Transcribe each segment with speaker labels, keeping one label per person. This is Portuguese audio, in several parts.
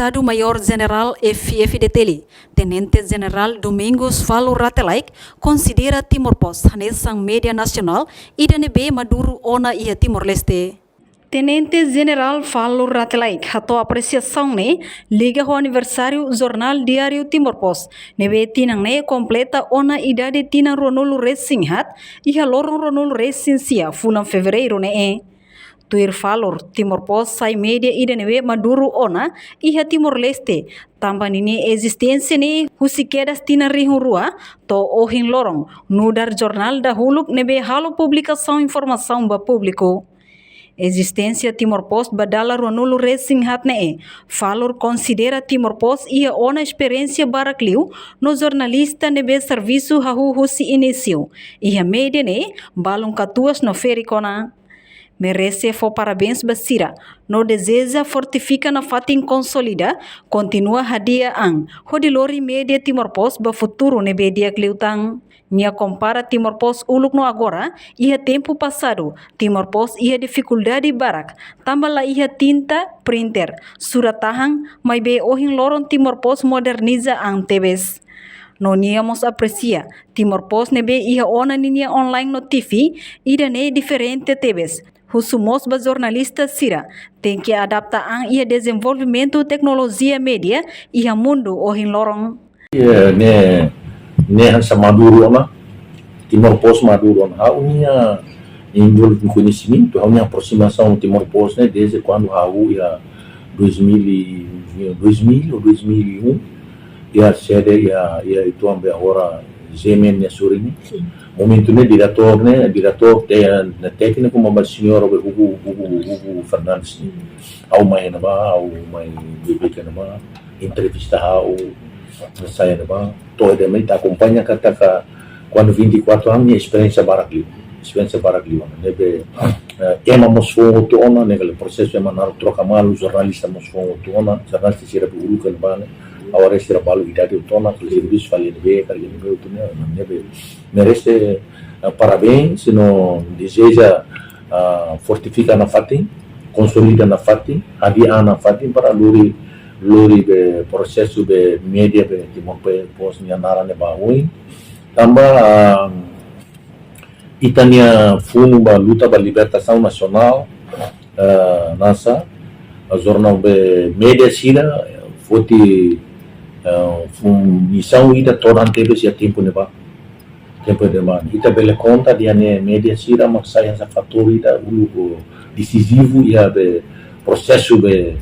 Speaker 1: Estado-Maior-General FFDT, Tenente-General Domingos Falo Ratelaik, considera Timor-Poste hanesang media nasional e DNB Maduro ona ia Timor-Leste. Tenente-General Falo Ratelaik hato apreciação ne liga ao aniversário Jornal Diário Timor-Poste nebe tinang ne completa ona idade tinang Ronolo Racing hat e halorong Ronolo Racing sia funam fevereiro ne Tuir Falor Timor-Poste sai media idenebe Maduro ona iha Timor-Leste tambah nini existência ni husikedas tina rihun rua to ohin lorong nudar jornal dahuluk nebe halo publicação informação ba público. Existência Timor-Poste badala Ronolo Racing hat Falor considera Timor-Poste ia ona experiência barakliu no jornalista nebe serviço hahu husi início iha media ne balong katuas no fericona. Merece fo parabéns basira. No deseja fortifica na fatin consolida, continua hadia ang. Hodilori media Timor-Poste ba futuro nebe dia kliutang. Nia compara Timor-Poste uluk no agora, ia tempo passado. Timor-Poste ia dificuldade barak. Tambah la ia tinta, printer, surat tahang, mai be ohin loron Timor-Poste moderniza ang tebes. No niamos aprecia, Timor-Poste nebe ia ona ninia online no TV, ida ne diferente tebes. Husumos ba jornalista sira tem que adaptar ang ia desenvolvimento tecnologia media ia mundo ohin lorong.
Speaker 2: Ne hansa Maduro na Timor-Poste Maduro na unia envolve com conhecimento, a minha aproximação Timor-Poste né desde quando ia 2000 ou 2001 ia sede ia itu ambe agora Zemen ne surini. Momento ne diretor na técnico uma senhora Hugo Fernandes au mai na ba au mai bebek na ba entrevista au saya na ba todo me ta acompanha kata quando 24 anos minha experiência barakli nebe ema mosfo to ona ne o processo ema na troca mal jornalista mosfo to ona jornalista sira bulu kan ba agora esse trabalho idade tona que serviço falei ver que ele nebe merece parabéns se não deseja fortifica na fatin consolida na fatin hadia na fatin para lori be processo be media be Timor-Poste nara ne baui tambah itania fundo ba luta ba libertação nacional nasa jornal be media sira foti missão ida toda antebe sia tempo de man ita bele conta dia ne media sira mas saya essa fator ida ulu decisivo ia be processo be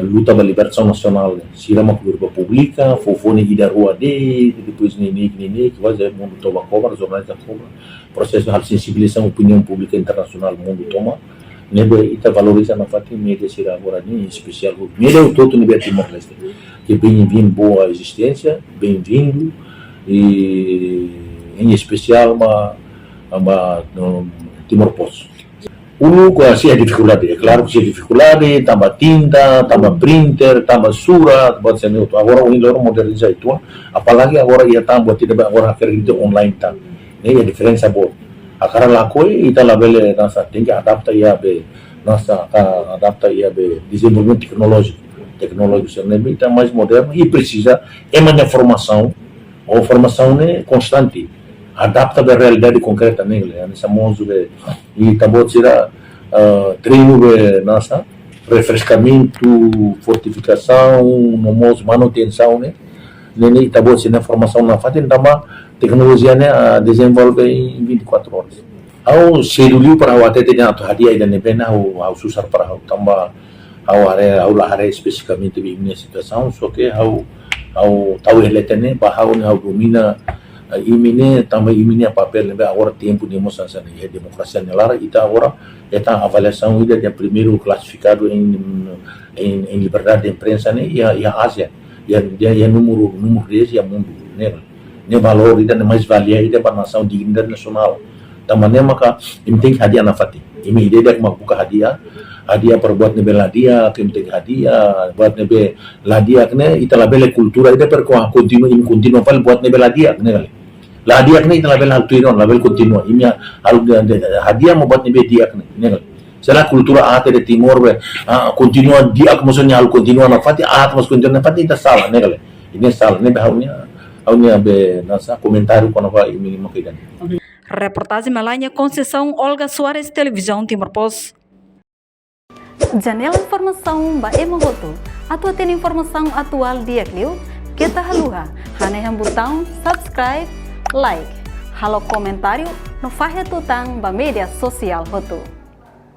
Speaker 2: luta pela libertação nacional sira ma curva pública fofone ida rua depois nini que vai mundo toma cover jornais da cover processo de sensibilização opinião pública internacional mundo toma nebe ita valoriza na fatin media sira agora ni especial media o todo nível Timor-Leste que bem-vindo boa existência bem-vindo e em especial no Timor-Poste. Ulu se a dificuldade, é claro que se a dificuldade, tambah tinta, tambah printer, tambah surat, buat seni itu. Agora o inlor moderniza itu, apalagi agora ia tambah tidak agora akhirnya online tam. Ini a diferença boa. Akara lakoi ita labele nasa tem que adapta ia be desenvolvimento tecnológico sempre está mais moderno e precisa emanar formação né constante adapta da realidade concreta nele nessa monzo e também será treino nossa refrescamento fortificação no modo manutenção né nem também se na formação na fatin também tecnologia né desenvolve em 24 horas ao celular para o até tenha hadiah dan nebena ao susar para também ao lahare especificamente minha situação só que ao tahu eletene bahau ne ao domina imine também imine papel ne agora tempo de moça sana é democracia nelara ita agora eta avaliação ida de primeiro classificado em liberdade de imprensa né e a Ásia e a número 10 e a mundo ne valor ida ne mais valia ida para nação dignidade nacional também maka penting hadiah na fati imi ide dak mabuka hadiah perbuat nebe ladia penting hadiah buat nebe ladia kene ita labele kultura ita per continua pal buat nebe ladia kene ladia kene ita labele altuiron label continua imia hadiah mau buat nebe dia kene será cultura ate de Timor be continua dia maksudnya hal continua na fati mas continua na fati ita salah negale ini salah ne haunya be nasa comentário quando vai mínimo que dan.
Speaker 1: Reportagem Malanha, Conceição Olga Soares, Televisão Timor-Post. Janela informação ba emogoto. Atua tem informação atual dia clio. Kita haluha. Hane botão subscribe, like. Halo comentário no fahe tutang ba media sosial hotu.